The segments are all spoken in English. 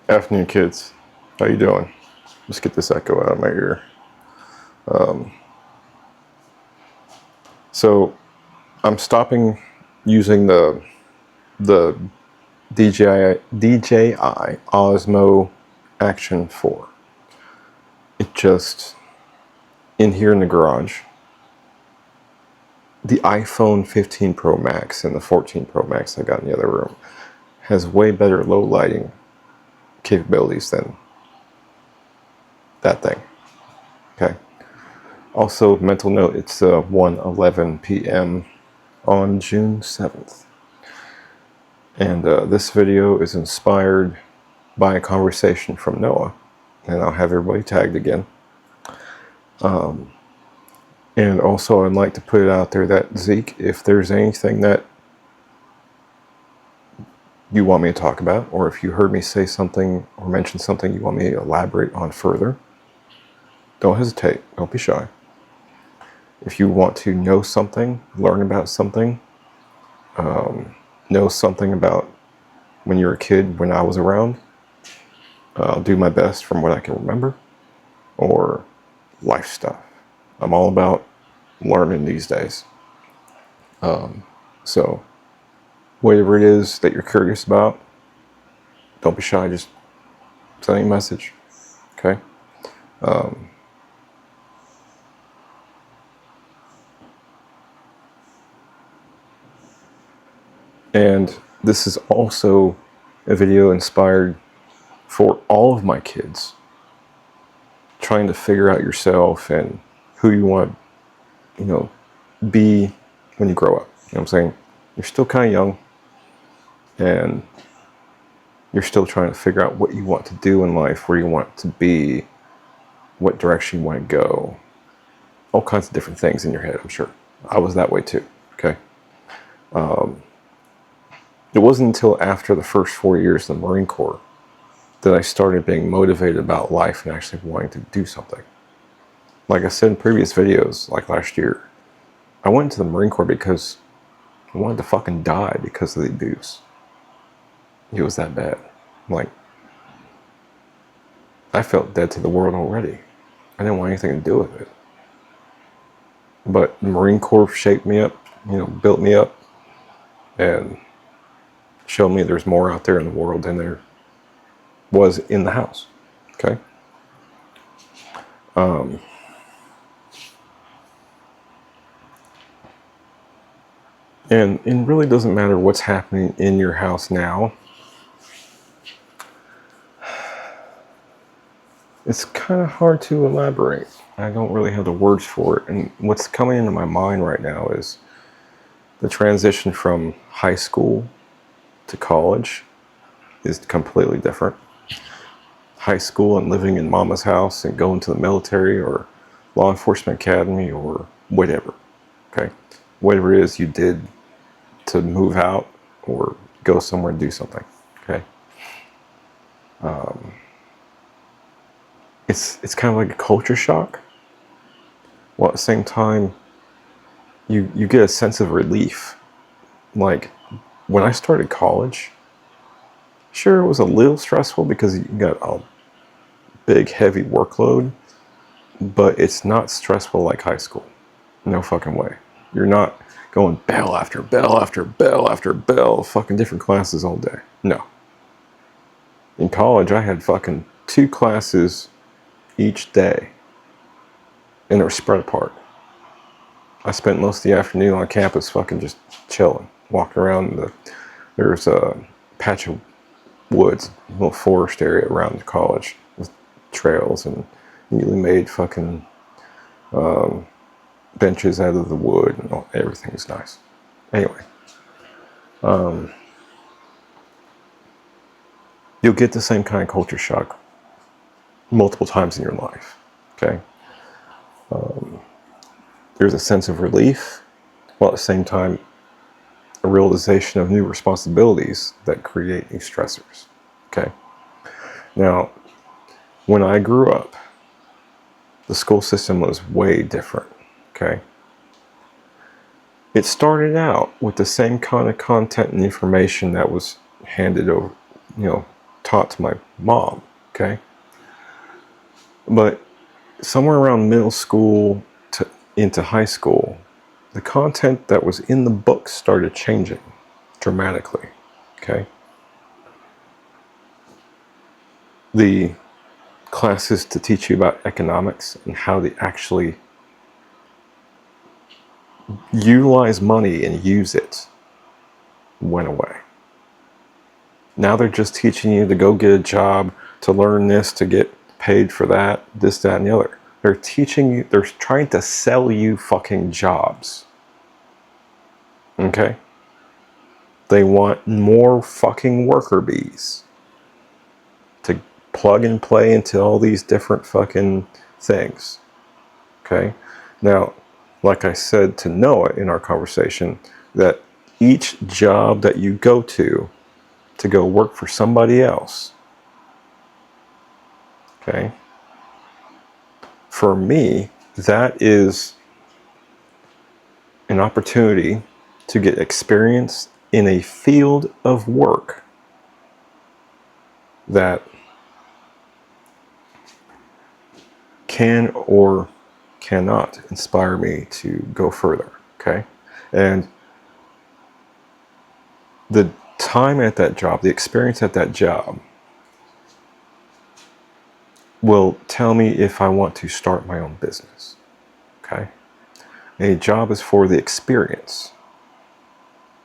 Afternoon, kids. How you doing? Let's get this echo out of my ear. So I'm stopping using the DJI Osmo Action 4. It just in here in the garage. The iPhone 15 Pro Max and the 14 Pro Max I got in the other room has way better low lighting capabilities than that thing. Okay. Also, mental note, it's 1:11 p.m. on June 7th. And this video is inspired by a conversation from Noah. And I'll have everybody tagged again. And also, I'd like to put it out there that, Zeke, if there's anything that you want me to talk about, or if you heard me say something or mention something you want me to elaborate on further, don't hesitate. Don't be shy. If you want to know something, learn about something, know something about when you were a kid, when I was around, I'll do my best from what I can remember, or life stuff. I'm all about learning these days. So, whatever it is that you're curious about, don't be shy, just send me a message, okay? And this is also a video inspired for all of my kids, trying to figure out yourself and who you want to, be when you grow up. You know what I'm saying? You're still kind of young, and you're still trying to figure out what you want to do in life, where you want to be, what direction you want to go. All kinds of different things in your head, I'm sure. I was that way too, okay? It wasn't until after the first 4 years in the Marine Corps that I started being motivated about life and actually wanting to do something. Like I said in previous videos, like last year, I went into the Marine Corps because I wanted to fucking die because of the abuse. It was that bad. Like, I felt dead to the world already. I didn't want anything to do with it. But the Marine Corps shaped me up, built me up, and showed me there's more out there in the world than there was in the house. Okay? And it really doesn't matter what's happening in your house now. It's kind of hard to elaborate. I don't really have the words for it. And what's coming into my mind right now is the transition from high school to college is completely different. High school and living in mama's house and going to the military or law enforcement academy or whatever. Okay? Whatever it is you did to move out or go somewhere and do something. Okay? It's kind of like a culture shock. While at the same time, you get a sense of relief. Like, when I started college, sure, it was a little stressful because you got a big, heavy workload, but it's not stressful like high school. No fucking way. You're not going bell after bell after bell after bell, fucking different classes all day. No. In college, I had fucking 2 classes each day, and they were spread apart. I spent most of the afternoon on campus fucking just chilling, walking around. There's a patch of woods, a little forest area around the college with trails and newly made fucking benches out of the wood, and everything's nice. Anyway, you'll get the same kind of culture shock multiple times in your life. Okay, there's a sense of relief, while at the same time a realization of new responsibilities that create new stressors. Okay, now when I grew up, the school system was way different. Okay, it started out with the same kind of content and information that was handed over, taught to my mom, okay? But somewhere around middle school to into high school, the content that was in the books started changing dramatically, okay? The classes to teach you about economics and how to actually utilize money and use it went away. Now they're just teaching you to go get a job, to learn this, to get paid for that, this, that, and the other. They're teaching you, they're trying to sell you fucking jobs. Okay? They want more fucking worker bees to plug and play into all these different fucking things. Okay? Now, like I said to Noah in our conversation, that each job that you go to go work for somebody else, okay, for me, that is an opportunity to get experience in a field of work that can or cannot inspire me to go further, okay? And the time at that job, the experience at that job, will tell me if I want to start my own business, okay? A job is for the experience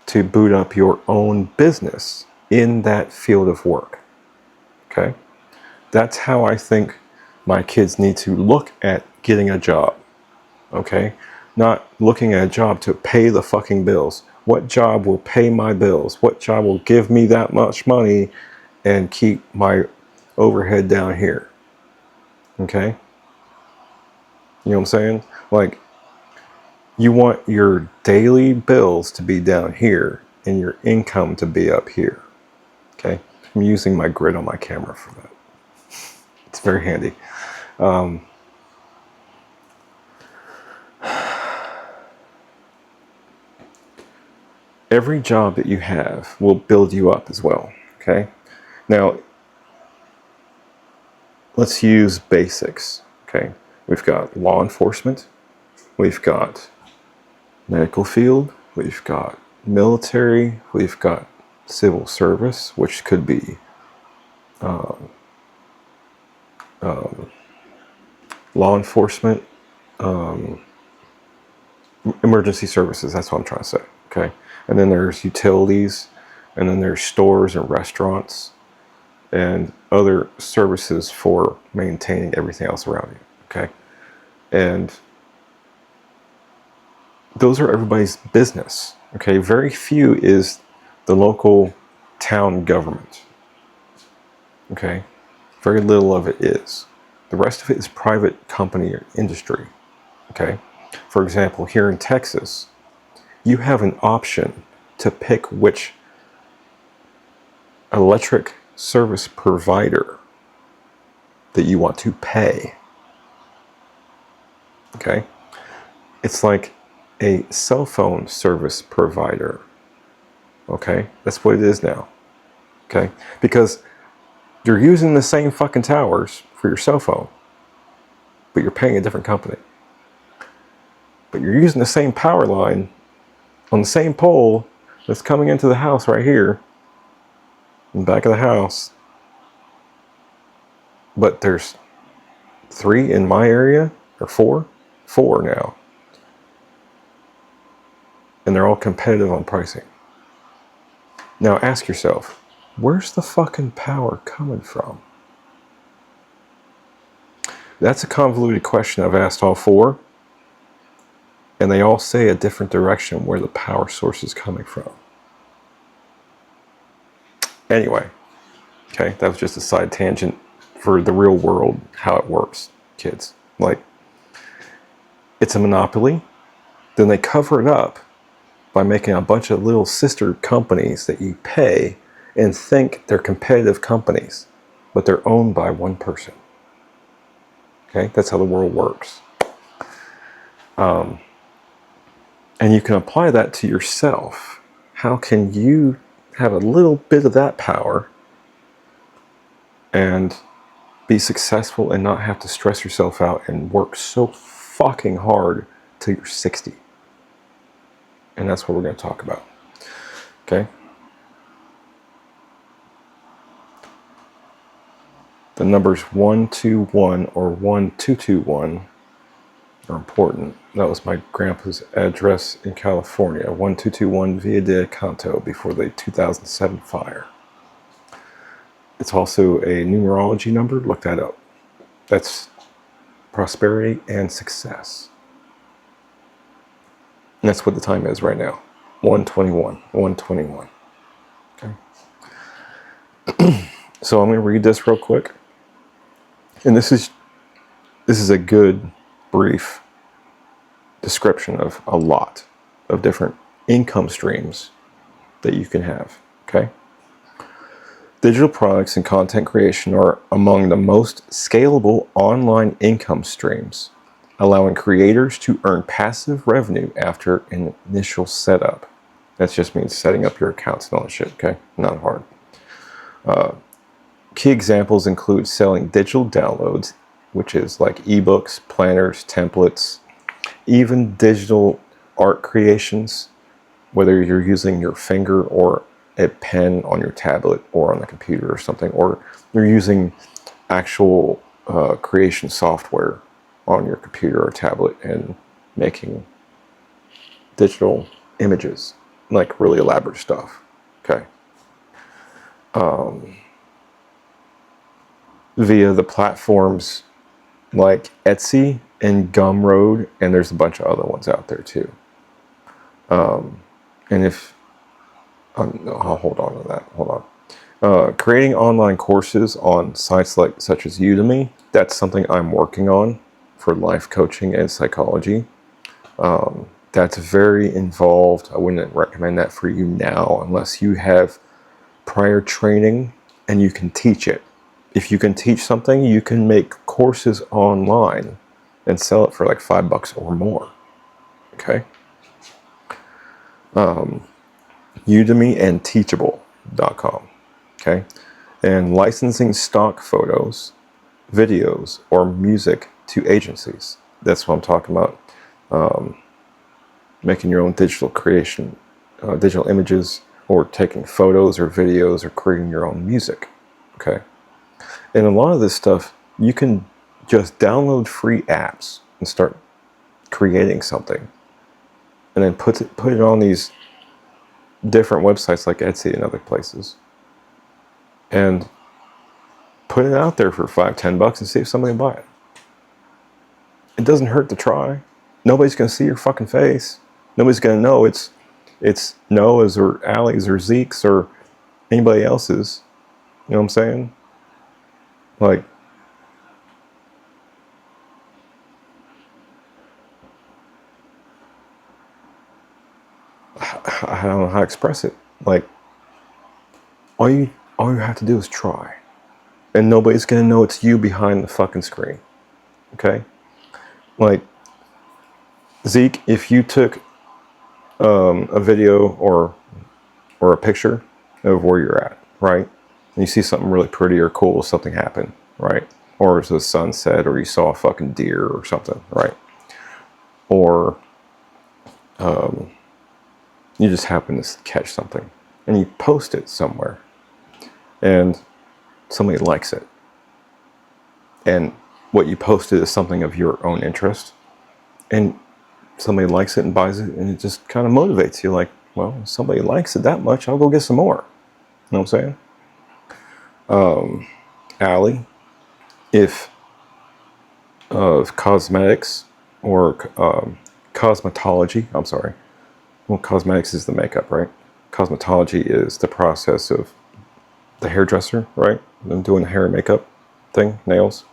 to boot up your own business in that field of work, okay? That's how I think my kids need to look at getting a job, okay? Not looking at a job to pay the fucking bills. What job will pay my bills? What job will give me that much money and keep my overhead down here? Okay? You know what I'm saying? Like, you want your daily bills to be down here and your income to be up here. Okay? I'm using my grid on my camera for that. It's very handy. Every job that you have will build you up as well, okay? Now, let's use basics, okay? We've got law enforcement, we've got medical field, we've got military, we've got civil service, which could be law enforcement, emergency services, that's what I'm trying to say, okay? And then there's utilities, and then there's stores and restaurants, and other services for maintaining everything else around you, okay? And those are everybody's business, okay? Very few is the local town government, okay? Very little of it is. The rest of it is private company or industry, okay? For example, here in Texas, you have an option to pick which electric service provider that you want to pay. Okay? It's like a cell phone service provider. Okay? That's what it is now. Okay? Because you're using the same fucking towers for your cell phone, but you're paying a different company. But you're using the same power line on the same pole that's coming into the house right here, in the back of the house. But there's 3 in my area, or 4? 4 now. And they're all competitive on pricing. Now ask yourself, where's the fucking power coming from? That's a convoluted question. I've asked all 4. And they all say a different direction where the power source is coming from. Anyway, okay, that was just a side tangent for the real world, how it works, kids. Like, it's a monopoly, then they cover it up by making a bunch of little sister companies that you pay and think they're competitive companies, but they're owned by one person. Okay, that's how the world works. And you can apply that to yourself. How can you have a little bit of that power and be successful and not have to stress yourself out and work so fucking hard till you're 60. And that's what we're going to talk about. Okay? The numbers 121 or 1221 are important. That was my grandpa's address in California, 1221 Via del Canto, before the 2007 fire. It's also a numerology number. Look that up. That's prosperity and success. And that's what the time is right now. 121. 121. Okay. So I'm going to read this real quick. And this is a good, brief description of a lot of different income streams that you can have. Okay? Digital products and content creation are among the most scalable online income streams, allowing creators to earn passive revenue after an initial setup. That just means setting up your accounts and all that shit, okay? Not hard. Key examples include selling digital downloads, which is like ebooks, planners, templates, even digital art creations, whether you're using your finger or a pen on your tablet or on the computer or something, or you're using actual creation software on your computer or tablet and making digital images, like really elaborate stuff. Okay. Via the platforms like Etsy and Gumroad, and there's a bunch of other ones out there too. And if I'll hold on to that. Hold on. Creating online courses on sites such as Udemy, that's something I'm working on for life coaching and psychology. That's very involved. I wouldn't recommend that for you now unless you have prior training and you can teach it. If you can teach something, you can make courses online and sell it for like $5 or more. Okay? Udemy and Teachable.com. Okay? And licensing stock photos, videos, or music to agencies. That's what I'm talking about. Making your own digital creation, digital images, or taking photos or videos, or creating your own music. Okay? And a lot of this stuff, you can just download free apps and start creating something. And then put it on these different websites like Etsy and other places. And put it out there for $5-10 and see if somebody will buy it. It doesn't hurt to try. Nobody's going to see your fucking face. Nobody's going to know it's Noah's or Allie's or Zeke's or anybody else's. You know what I'm saying? Like, I don't know how to express it. Like, all you have to do is try. And nobody's going to know it's you behind the fucking screen. Okay? Like, Zeke, if you took a video or a picture of where you're at, right? And you see something really pretty or cool, something happened, right? Or it's a sunset, or you saw a fucking deer or something, right? Or you just happen to catch something and you post it somewhere and somebody likes it. And what you posted is something of your own interest, and somebody likes it and buys it, and it just kind of motivates you, like, well, if somebody likes it that much, I'll go get some more. You know what I'm saying? Allie, if cosmetics or cosmetology, I'm sorry. Well, cosmetics is the makeup, right? Cosmetology is the process of the hairdresser, right? Them doing the hair and makeup thing, nails.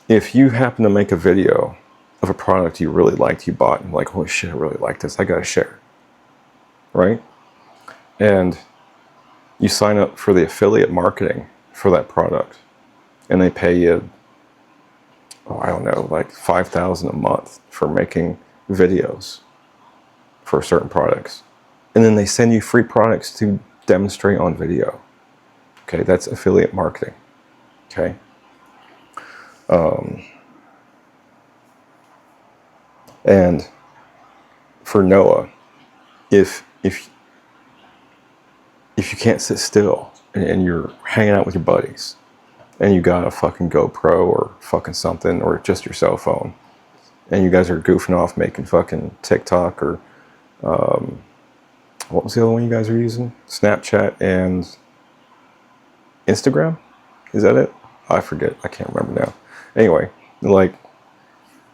If you happen to make a video of a product you really liked, you bought, and like, holy shit, I really like this, I gotta share, right? And you sign up for the affiliate marketing for that product, and they pay you, I don't know, like $5,000 a month for making videos for certain products. And then they send you free products to demonstrate on video. Okay, that's affiliate marketing. Okay. And for Noah, if you can't sit still and you're hanging out with your buddies and you got a fucking GoPro or fucking something or just your cell phone and you guys are goofing off making fucking TikTok or what was the other one you guys are using? Snapchat and Instagram? Is that it? I forget. I can't remember now. Anyway, like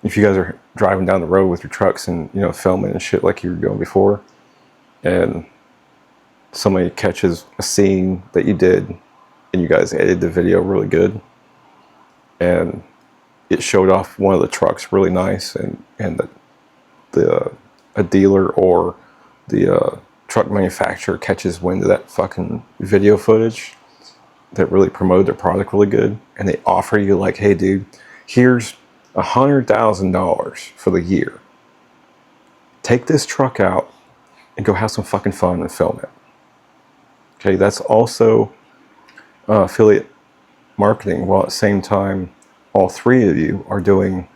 if you guys are driving down the road with your trucks and, you know, filming and shit like you were doing before, and somebody catches a scene that you did and you guys edited the video really good and it showed off one of the trucks really nice, and a dealer or the truck manufacturer catches wind of that fucking video footage that really promoted their product really good, and they offer you like, hey dude, here's $100,000 for the year. Take this truck out and go have some fucking fun and film it. Okay, that's also affiliate marketing, while at the same time, all three of you are doing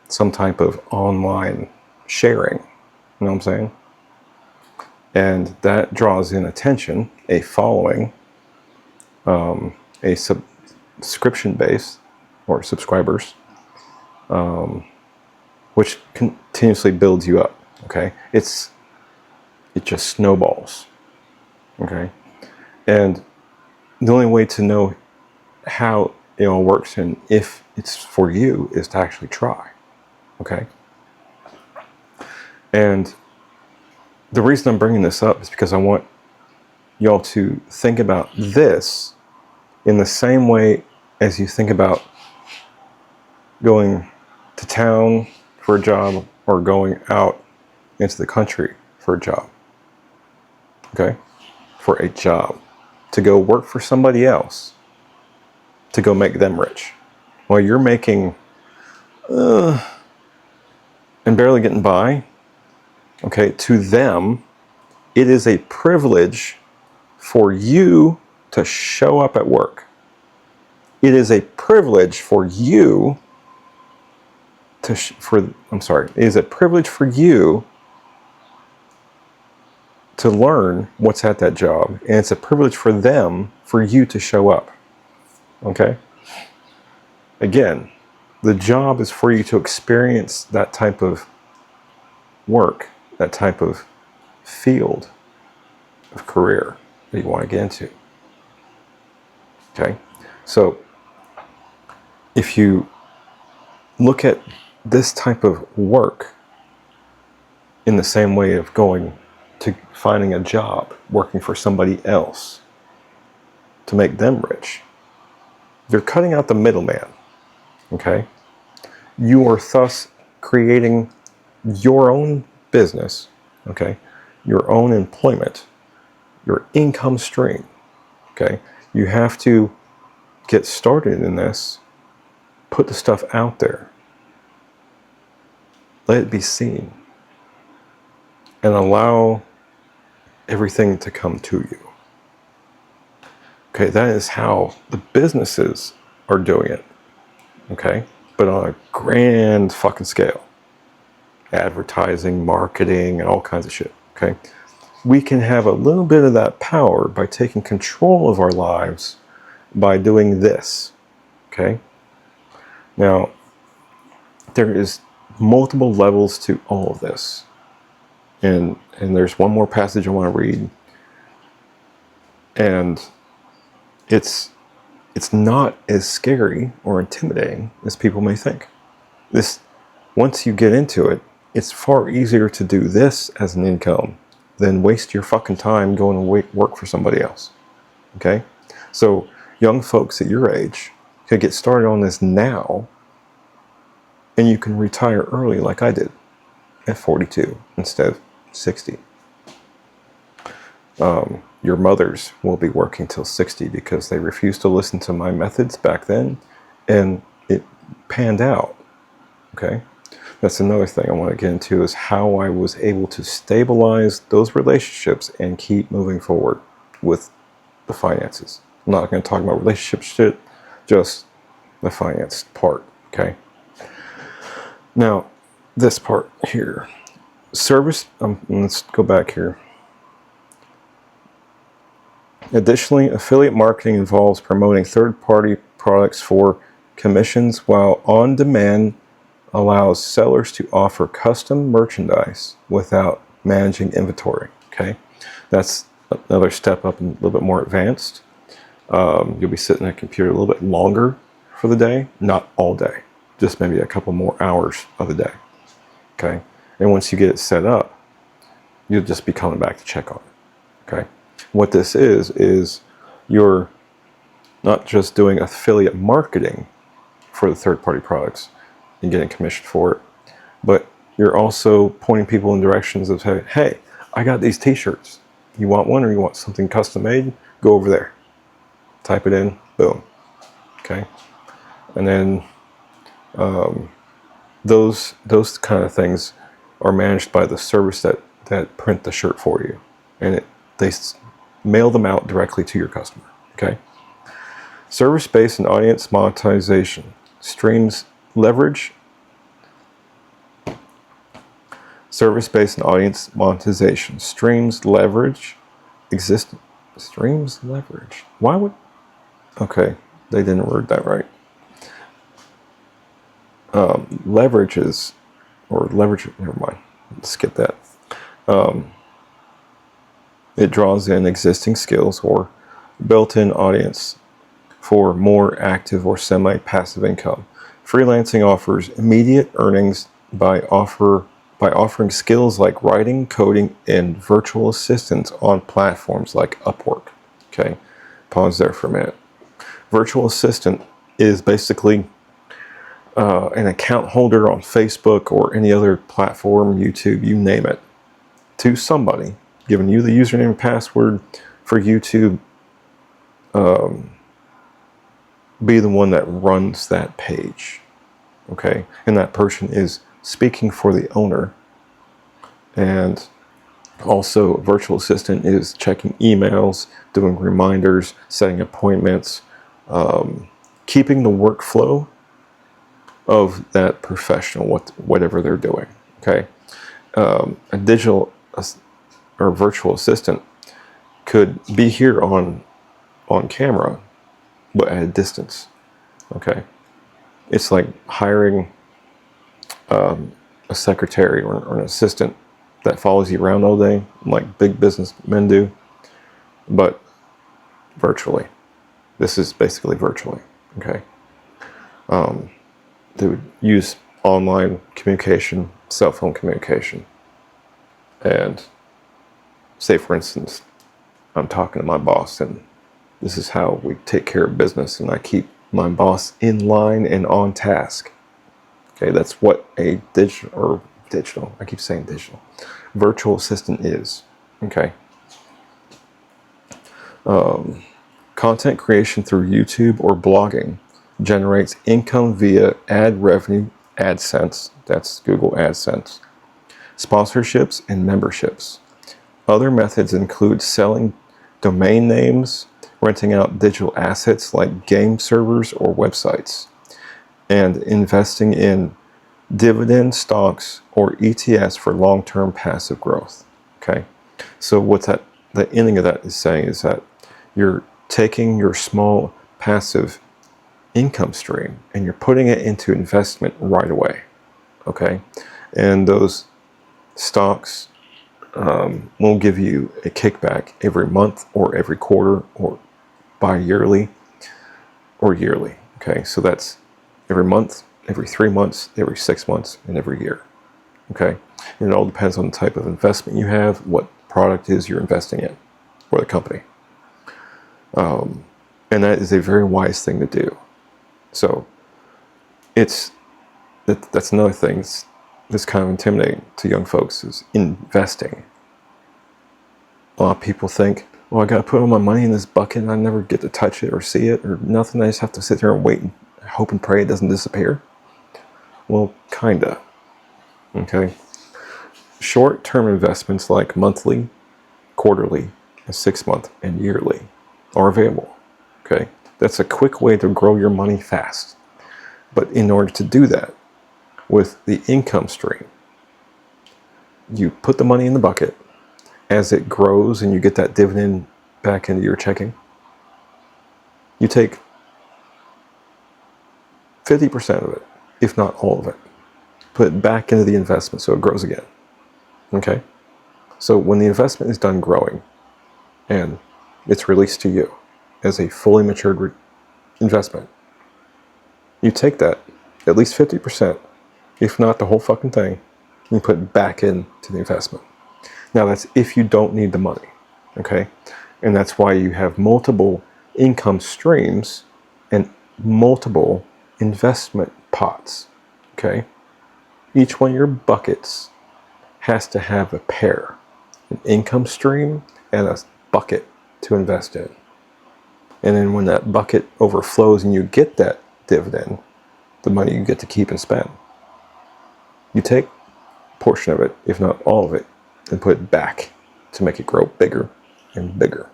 some type of online sharing. You know what I'm saying? And that draws in attention, a following, a subscription base or subscribers, which continuously builds you up. Okay, it just snowballs. Okay, and the only way to know how it all works and if it's for you is to actually try. Okay, and the reason I'm bringing this up is because I want y'all to think about this in the same way as you think about going to town for a job or going out into the country for a job. Okay? For a job. To go work for somebody else. To go make them rich. While you're making and barely getting by, okay, to them, it is a privilege for you to show up at work. It is a privilege for you to it is a privilege for you to learn what's at that job, and it's a privilege for them for you to show up. Okay? Again, the job is for you to experience that type of work, that type of field of career that you want to get into. Okay? So, if you look at this type of work in the same way of going to finding a job, working for somebody else to make them rich, you're cutting out the middleman. Okay? You are thus creating your own business, okay? Your own employment, your income stream, okay? You have to get started in this, put the stuff out there, let it be seen, and allow everything to come to you. Okay, that is how the businesses are doing it, okay? But on a grand fucking scale. Advertising, marketing, and all kinds of shit, okay? We can have a little bit of that power by taking control of our lives by doing this, okay? Now, there is multiple levels to all of this. And there's one more passage I want to read. And it's not as scary or intimidating as people may think. Once you get into it, it's far easier to do this as an income than waste your fucking time going to work for somebody else. Okay? So, young folks at your age can get started on this now, and you can retire early like I did at 42 instead of 60. Your mothers will be working till 60 because they refused to listen to my methods back then, and it panned out. Okay? That's another thing I want to get into, is how I was able to stabilize those relationships and keep moving forward with the finances. I'm not going to talk about relationship shit, just the finance part, okay? Now, this part here. Service, let's go back here. Additionally, affiliate marketing involves promoting third-party products for commissions, while on-demand allows sellers to offer custom merchandise without managing inventory, okay? That's another step up and a little bit more advanced. You'll be sitting at a computer a little bit longer for the day, not all day, just maybe a couple more hours of the day, okay? And once you get it set up, you'll just be coming back to check on it, okay? What this is you're not just doing affiliate marketing for the third-party products and getting commission for it, but you're also pointing people in directions of, hey, I got these t-shirts. You want one or you want something custom made? Go over there. Type it in, boom. Okay. And then those kind of things are managed by the service that print the shirt for you. And they mail them out directly to your customer. Okay. Service-based and audience monetization. Streams leverage. Service-based and audience monetization. Streams leverage. Streams leverage. Why would... Okay, they didn't word that right. Leverages, or leverage, never mind. Skip that. It draws in existing skills or built-in audience for more active or semi-passive income. Freelancing offers immediate earnings by offering skills like writing, coding, and virtual assistants on platforms like Upwork. Okay, pause there for a minute. Virtual assistant is basically an account holder on Facebook or any other platform, YouTube, you name it, to somebody, giving you the username and password for you to be the one that runs that page. Okay, and that person is speaking for the owner. And also, virtual assistant is checking emails, doing reminders, setting appointments, keeping the workflow of that professional, whatever they're doing. Okay, a digital or virtual assistant could be here on camera, but at a distance. Okay, it's like hiring a secretary or an assistant that follows you around all day, like big businessmen do, but virtually. This is basically virtually, okay? They would use online communication, cell phone communication, and say, for instance, I'm talking to my boss, and this is how we take care of business, and I keep my boss in line and on task. Okay, that's what a digital, I keep saying digital, virtual assistant is. Okay. Content creation through YouTube or blogging generates income via ad revenue, AdSense, that's Google AdSense, sponsorships, and memberships. Other methods include selling domain names, renting out digital assets like game servers or websites, and investing in dividend stocks or ETFs for long-term passive growth. Okay, so what's that? The ending of that is saying is that you're taking your small passive income stream and you're putting it into investment right away. Okay, and those stocks will give you a kickback every month or every quarter or bi-yearly or yearly. Okay, so that's every month, every 3 months, every 6 months, and every year. Okay, and it all depends on the type of investment you have, what product is you're investing in, or the company. And that is a very wise thing to do. So that's another thing that's kind of intimidating to young folks, is investing. A lot of people think, well, I got to put all my money in this bucket and I never get to touch it or see it or nothing. I just have to sit there and wait and hope and pray it doesn't disappear. Well, kinda. Okay. Short-term investments like monthly, quarterly, 6 month, and yearly are available. Okay? That's a quick way to grow your money fast. But in order to do that, with the income stream, you put the money in the bucket. As it grows and you get that dividend back into your checking, you take 50% of it, if not all of it, put it back into the investment so it grows again. Okay? So when the investment is done growing and it's released to you as a fully matured investment, you take that, at least 50%, if not the whole fucking thing, and put it back into the investment. Now that's if you don't need the money, okay? And that's why you have multiple income streams and multiple investment pots, okay? Each one of your buckets has to have a pair, an income stream and a bucket to invest in. And then when that bucket overflows and you get that dividend, the money you get to keep and spend, you take a portion of it, if not all of it, and put it back to make it grow bigger and bigger.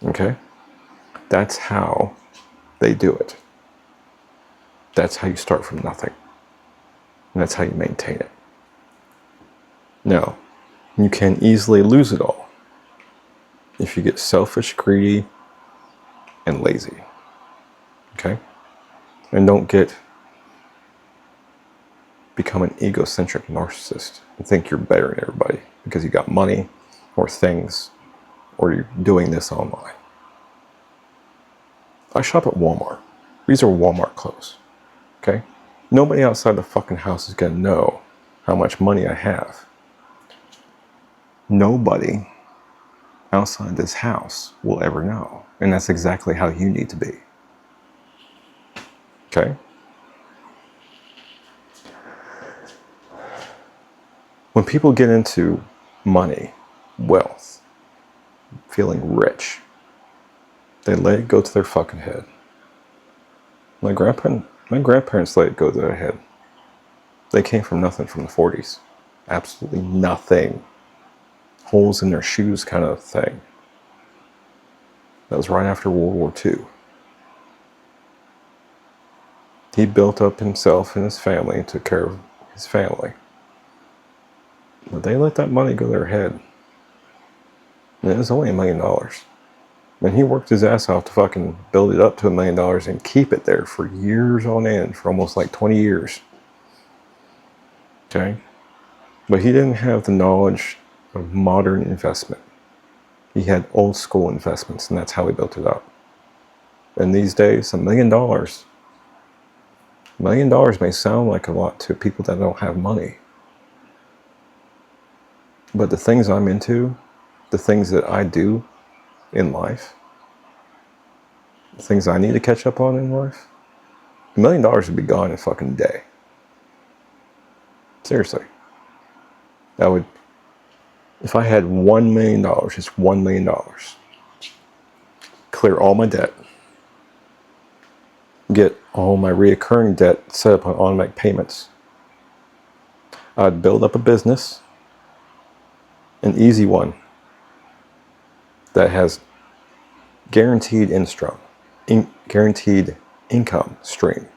Okay? That's how they do it. That's how you start from nothing. And that's how you maintain it. Now, you can easily lose it all if you get selfish, greedy, and lazy. Okay? And don't become an egocentric narcissist and think you're better than everybody because you got money or things or you're doing this online. I shop at Walmart. These are Walmart clothes. Okay? Nobody outside the fucking house is going to know how much money I have. Nobody outside this house will ever know. And that's exactly how you need to be. Okay? When people get into money, wealth, feeling rich, they let it go to their fucking head. My grandparents let it go to their head. They came from nothing from the 40s. Absolutely nothing. Holes in their shoes kind of thing. That was right after World War II. He built up himself and his family and took care of his family. But they let that money go to their head. And it was only $1 million. And he worked his ass off to fucking build it up to $1 million and keep it there for years on end, for almost like 20 years. Okay? But he didn't have the knowledge of modern investment. He had old school investments, and that's how he built it up. And these days, $1 million. $1 million may sound like a lot to people that don't have money. But the things I'm into, the things that I do in life, the things I need to catch up on in life, $1 million would be gone in a fucking day. Seriously. If I had $1 million, just $1 million, clear all my debt, get all my reoccurring debt set up on automatic payments, I'd build up a business, an easy one, that has guaranteed income stream.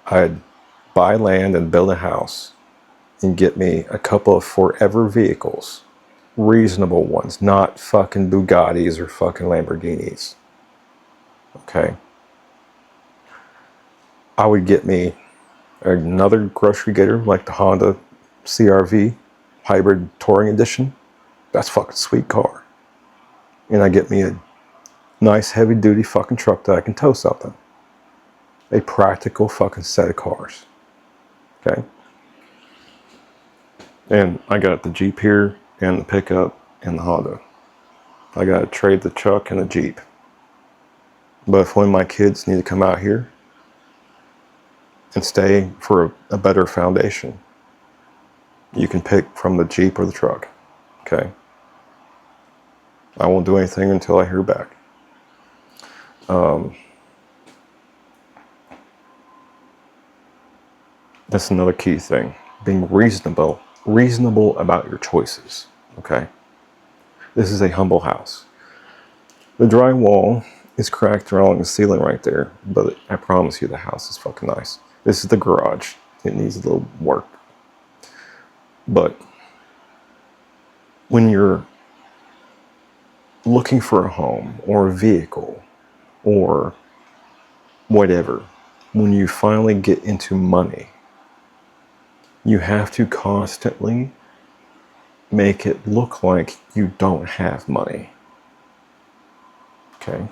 I'd buy land and build a house and get me a couple of forever vehicles, reasonable ones, not fucking Bugattis or fucking Lamborghinis. Okay? I would get me another grocery getter like the Honda CR-V Hybrid Touring Edition. That's a fucking sweet car. And I get me a nice heavy duty fucking truck that I can tow something. A practical fucking set of cars. Okay? And I got the Jeep here and the pickup and the Honda. I got to trade the truck and the Jeep. But if one of my kids need to come out here and stay for a better foundation, you can pick from the Jeep or the truck. Okay? I won't do anything until I hear back. That's another key thing. Being reasonable about your choices. Okay? This is a humble house. The drywall is cracked along the ceiling right there, but I promise you the house is fucking nice. This is the garage. It needs a little work. But when you're looking for a home or a vehicle or whatever, when you finally get into money, you have to constantly make it look like you don't have money. Okay?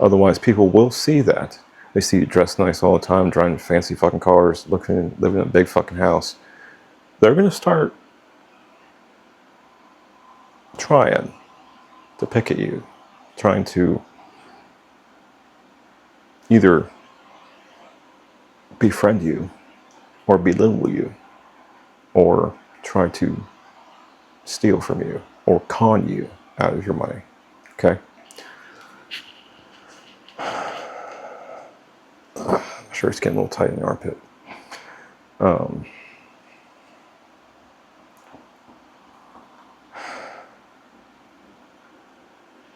Otherwise, people will see that. They see you dressed nice all the time, driving fancy fucking cars, living in a big fucking house. They're going to start trying to pick at you, trying to either befriend you or belittle you or try to steal from you or con you out of your money. Okay? I'm sure it's getting a little tight in the armpit.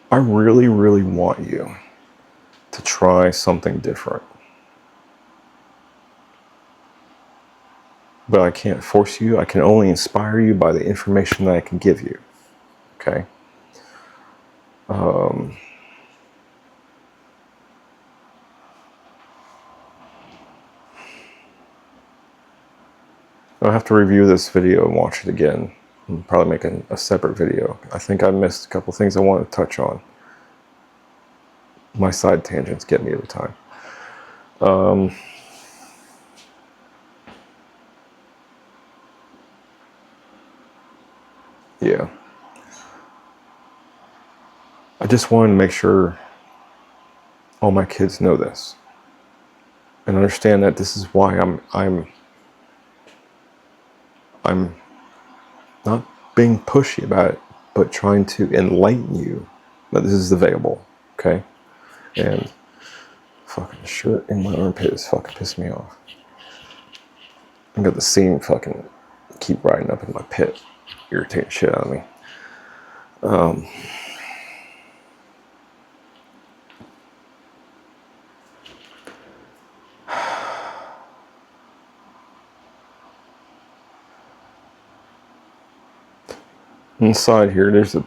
I really, really want you to try something different. But I can't force you. I can only inspire you by the information that I can give you. Okay? I'll have to review this video and watch it again. I'm probably making a separate video. I think I missed a couple things I wanted to touch on. My side tangents get me every time. Yeah. I just wanted to make sure all my kids know this and understand that this is why I'm not being pushy about it, but trying to enlighten you that this is available, okay? And fucking shirt in my armpit is fucking pissing me off. I got the seam fucking keep riding up in my pit, irritating shit out of me. Inside here, there's a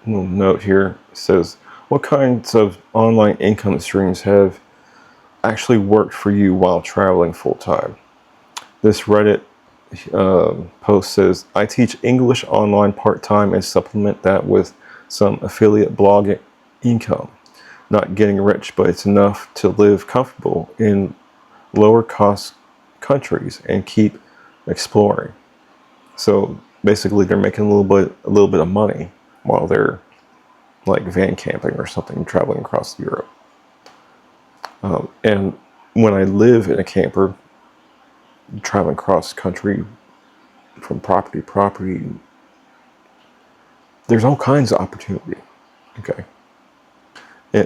little note here. It says, what kinds of online income streams have actually worked for you while traveling full-time? This Reddit post says, I teach English online part-time and supplement that with some affiliate blogging income. Not getting rich, but it's enough to live comfortable in lower cost countries and keep exploring. So basically they're making a little bit of money while they're like van camping or something, traveling across Europe. And when I live in a camper, traveling cross country from property to property, there's all kinds of opportunity. Okay.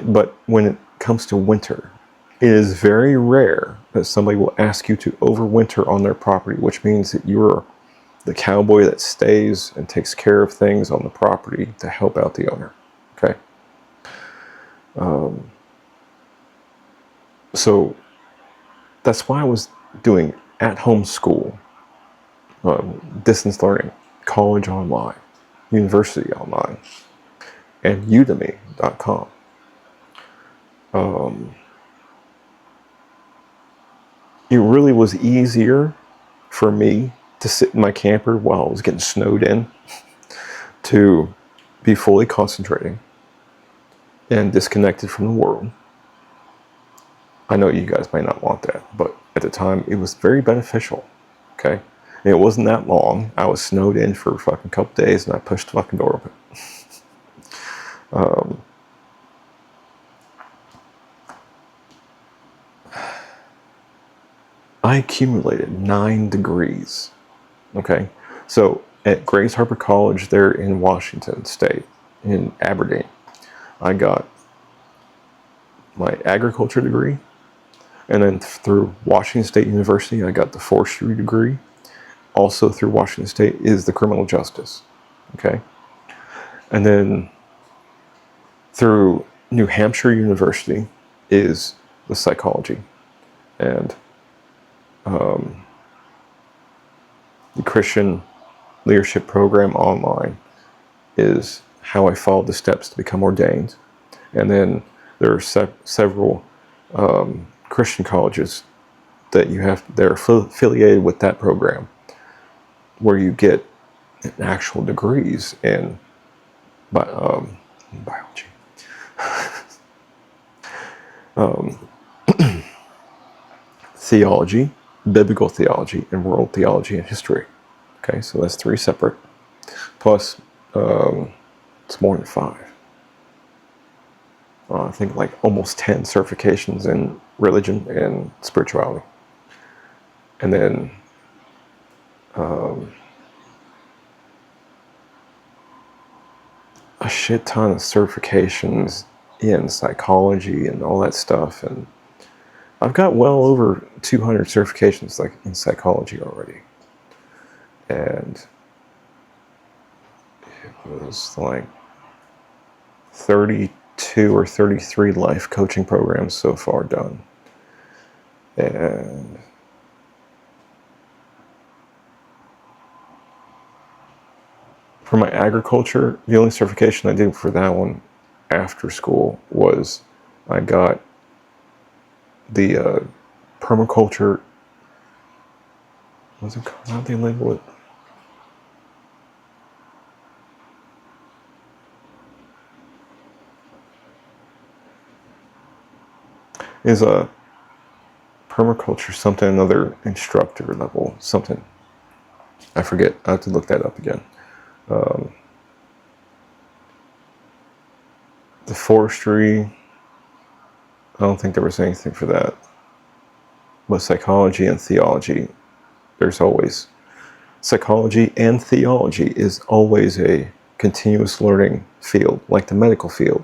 But when it comes to winter, it is very rare that somebody will ask you to overwinter on their property, which means that you're the cowboy that stays and takes care of things on the property to help out the owner. Okay. So that's why I was doing at-home school, distance learning, college online, university online, and udemy.com. It really was easier for me to sit in my camper while I was getting snowed in to be fully concentrating and disconnected from the world. I know you guys might not want that, but at the time it was very beneficial. Okay? And it wasn't that long. I was snowed in for a fucking couple days and I pushed the fucking door open. I accumulated 9 degrees. Okay? So at Grace Harbor College there in Washington State, in Aberdeen, I got my agriculture degree. And then through Washington State University, I got the forestry degree. Also through Washington State is the criminal justice. Okay? And then through New Hampshire University is the psychology, and the Christian leadership program online is how I followed the steps to become ordained. And then there are several Christian colleges that they're affiliated with that program, where you get actual degrees in biology, theology, biblical theology, and world theology and history. Okay, so that's 3 separate. Plus, it's more than 5. I think like almost 10 certifications in religion and spirituality. And then a shit ton of certifications in psychology and all that stuff. And I've got well over 200 certifications like in psychology already. And it was like 32 or 33 life coaching programs so far done. And for my agriculture, the only certification I did for that one after school was I got the permaculture. What's it called? How'd they label it? Is a permaculture something, another instructor level something. I forget. I have to look that up again. The forestry, I don't think there was anything for that. But psychology and theology, there's always. Psychology and theology is always a continuous learning field, like the medical field.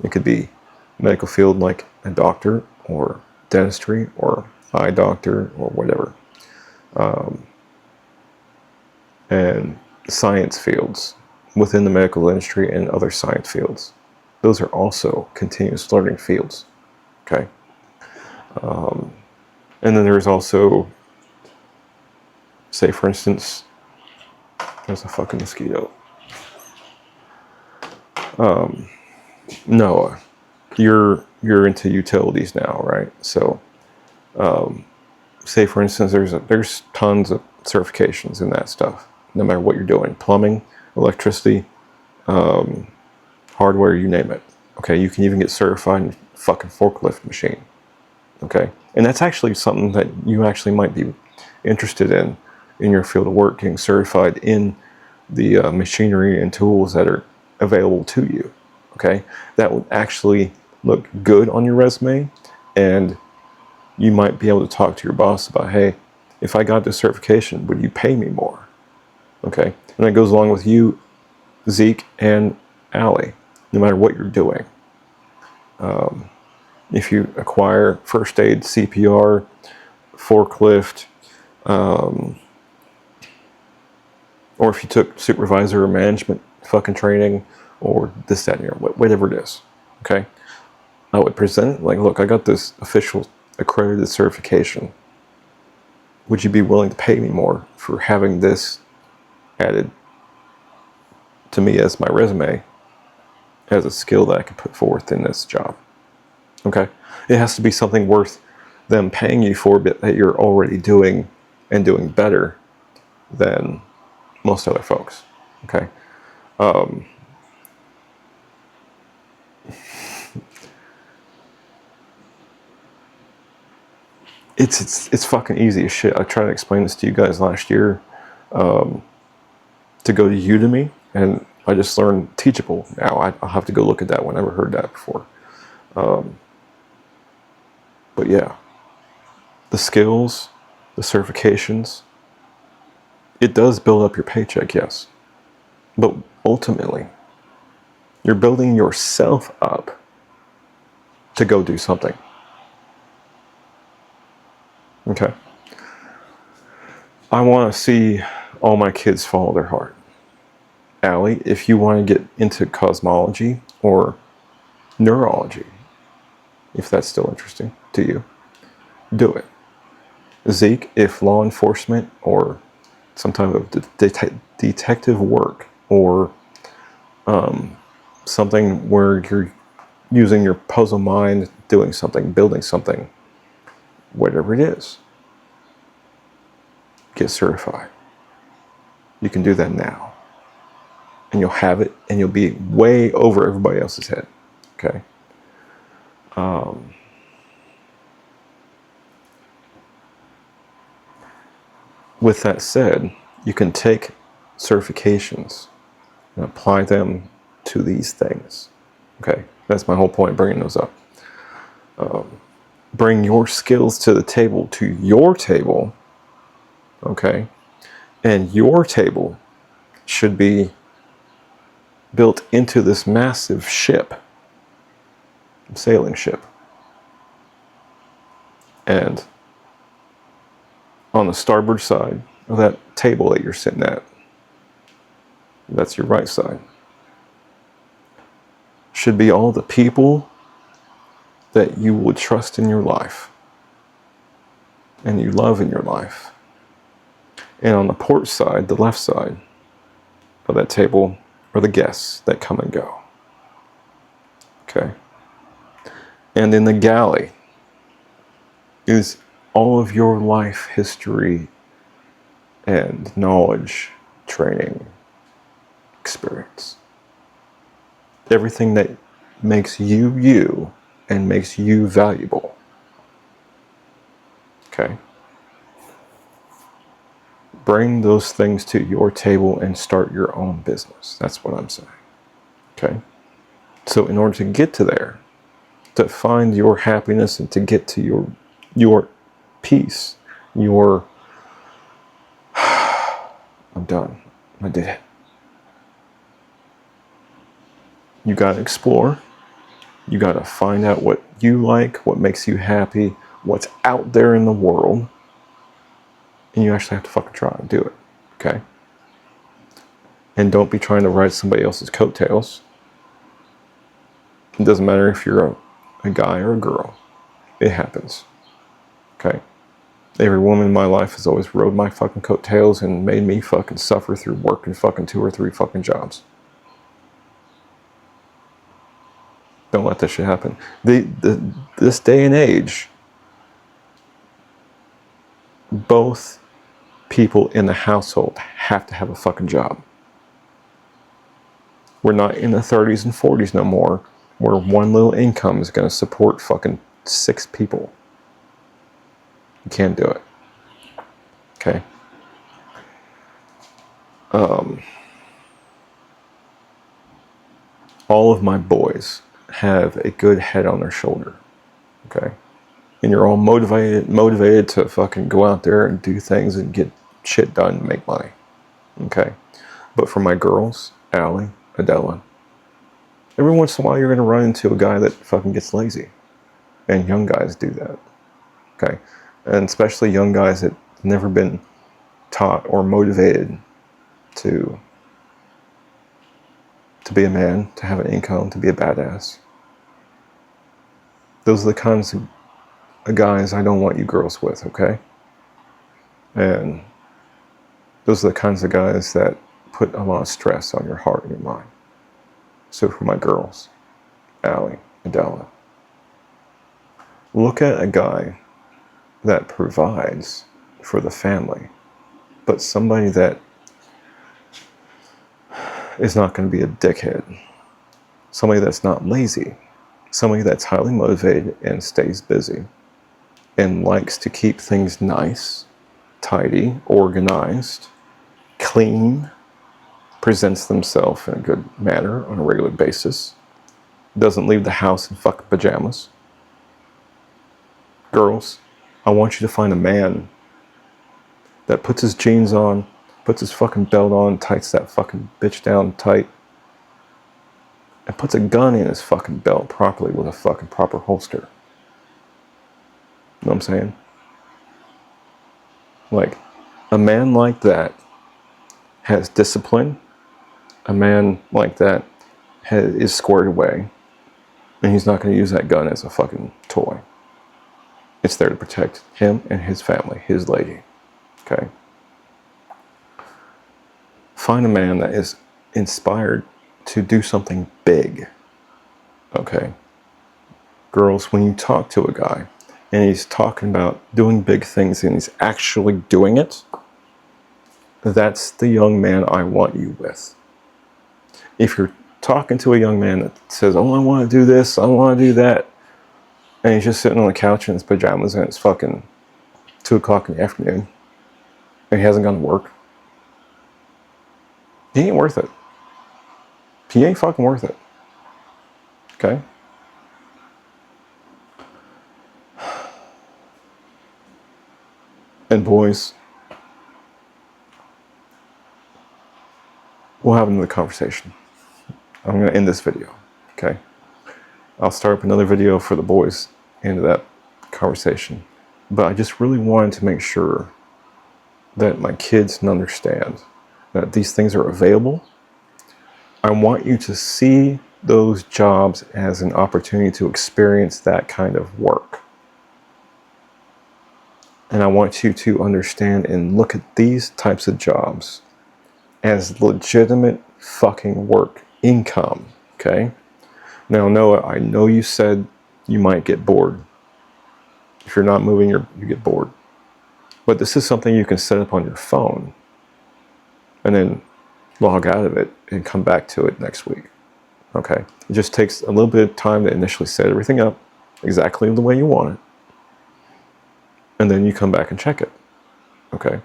It could be medical field like a doctor or dentistry or eye doctor or whatever. And science fields within the medical industry and other science fields. Those are also continuous learning fields. Okay. And then there's also, say for instance, there's a fucking mosquito. Noah, you're into utilities now, right? So, say for instance, there's tons of certifications in that stuff. No matter what you're doing, plumbing, electricity, hardware, you name it. Okay, you can even get certified in fucking forklift machine. Okay, and that's actually something that you actually might be interested in your field of work, getting certified in the machinery and tools that are available to you. Okay, that would actually look good on your resume, and you might be able to talk to your boss about, hey, if I got this certification, would you pay me more? Okay, and that goes along with you, Zeke, and Allie, no matter what you're doing. If you acquire first aid, CPR, forklift, or if you took supervisor or management fucking training, or this, that, and the other, whatever it is, okay? I would present it like, look, I got this official accredited certification. Would you be willing to pay me more for having this added to me as my resume, as a skill that I can put forth in this job? Okay? It has to be something worth them paying you for, but that you're already doing and doing better than most other folks. Okay? It's fucking easy as shit. I tried to explain this to you guys last year. To go to Udemy, and I just learned Teachable. Now I'll have to go look at that one. I never heard that before. But yeah, the skills, the certifications, it does build up your paycheck, yes. But ultimately, you're building yourself up to go do something. Okay? I want to see all my kids follow their heart. Allie, if you want to get into cosmology or neurology, if that's still interesting to you, do it. Zeke, if law enforcement or some type of detective work or something where you're using your puzzle mind, doing something, building something, whatever it is, get certified. You can do that now. And you'll have it, and you'll be way over everybody else's head. Okay? With that said, you can take certifications and apply them to these things. Okay? That's my whole point, bringing those up. Bring your skills to the table, to your table. Okay? And your table should be built into this massive ship, sailing ship. And on the starboard side of that table that you're sitting at, that's your right side, should be all the people that you would trust in your life and you love in your life. And on the port side, the left side of that table, are the guests that come and go. Okay? And in the galley is all of your life history and knowledge, training, experience. Everything that makes you you and makes you valuable. Okay? Bring those things to your table and start your own business. That's what I'm saying. Okay? So in order to get to there, to find your happiness and to get to your peace, your I'm done. I did it. You got to explore. You got to find out what you like, what makes you happy, what's out there in the world. And you actually have to fucking try and do it. Okay? And don't be trying to ride somebody else's coattails. It doesn't matter if you're a guy or a girl. It happens. Okay? Every woman in my life has always rode my fucking coattails and made me fucking suffer through working fucking 2 or 3 fucking jobs. Don't let that shit happen. This day and age, both people in the household have to have a fucking job. We're not in the 30s and 40s no more, where one little income is going to support fucking 6 people. You can't do it. Okay? All of my boys have a good head on their shoulder. Okay? And you're all motivated to fucking go out there and do things and get shit done and make money. Okay? But for my girls, Allie, Adela, every once in a while you're going to run into a guy that fucking gets lazy. And young guys do that. Okay? And especially young guys that have never been taught or motivated to be a man, to have an income, to be a badass. Those are the kinds of guys I don't want you girls with, okay? And those are the kinds of guys that put a lot of stress on your heart and your mind. So for my girls, Allie, Adela, look at a guy that provides for the family, but somebody that is not going to be a dickhead. Somebody that's not lazy. Somebody that's highly motivated and stays busy and likes to keep things nice, tidy, organized, clean, presents themselves in a good manner on a regular basis, doesn't leave the house in fucking pajamas. Girls, I want you to find a man that puts his jeans on, puts his fucking belt on, tights that fucking bitch down tight, and puts a gun in his fucking belt properly with a fucking proper holster. You know what I'm saying? Like, a man like that has discipline. A man like that is squared away. And he's not going to use that gun as a fucking toy. It's there to protect him and his family, his lady. Okay? Find a man that is inspired to do something big. Okay? Girls, when you talk to a guy and he's talking about doing big things and he's actually doing it, that's the young man I want you with. If you're talking to a young man that says, oh, I want to do this, I want to do that, and he's just sitting on the couch in his pajamas and it's fucking 2 o'clock in the afternoon and he hasn't gone to work, he ain't worth it. He ain't fucking worth it. Okay? And boys, we'll have another conversation. I'm going to end this video. Okay? I'll start up another video for the boys into that conversation. But I just really wanted to make sure that my kids understand that these things are available. I want you to see those jobs as an opportunity to experience that kind of work. And I want you to understand and look at these types of jobs as legitimate fucking work, income, okay? Now, Noah, I know you said you might get bored. If you're not moving, you get bored. But this is something you can set up on your phone and then log out of it and come back to it next week, okay? It just takes a little bit of time to initially set everything up exactly the way you want it. And then you come back and check it, okay?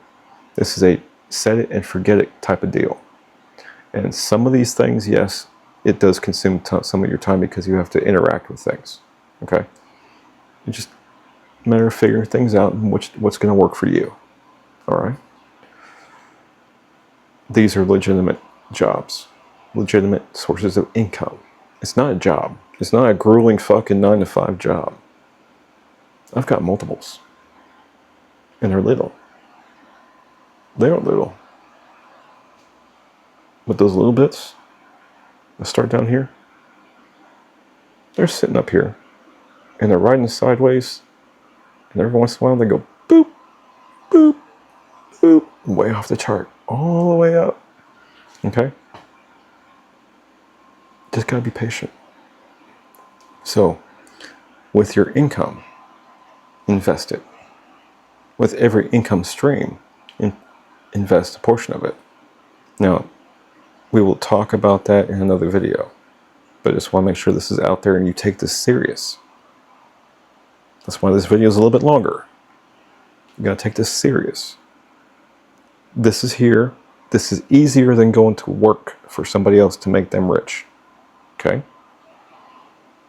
This is a set it and forget it type of deal. And some of these things, yes, it does consume some of your time because you have to interact with things, okay? It's just a matter of figuring things out and what's going to work for you, all right? These are legitimate jobs, legitimate sources of income. It's not a job. It's not a grueling fucking 9-to-5 job. I've got multiples. And they're little. They aren't little. But those little bits, let's start down here. They're sitting up here. And they're riding sideways. And every once in a while they go boop, boop, boop. Way off the chart. All the way up. Okay? Just gotta be patient. So, with your income, invest it. With every income stream, invest a portion of it. Now, we will talk about that in another video, but I just want to make sure this is out there and you take this serious. That's why this video is a little bit longer. You gotta take this serious. This is here. This is easier than going to work for somebody else to make them rich. Okay?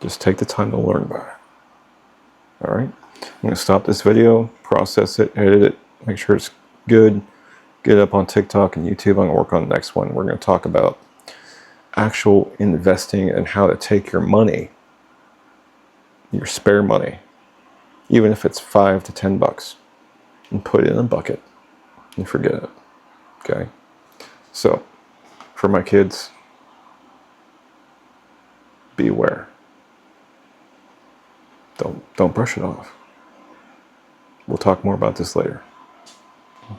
Just take the time to learn about it. All right? I'm going to stop this video, process it, edit it, make sure it's good, get it up on TikTok and YouTube. I'm going to work on the next one. We're going to talk about actual investing and how to take your money, your spare money, even if it's $5 to $10, and put it in a bucket and forget it. Okay? So, for my kids, beware. Don't brush it off. We'll talk more about this later.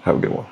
Have a good one.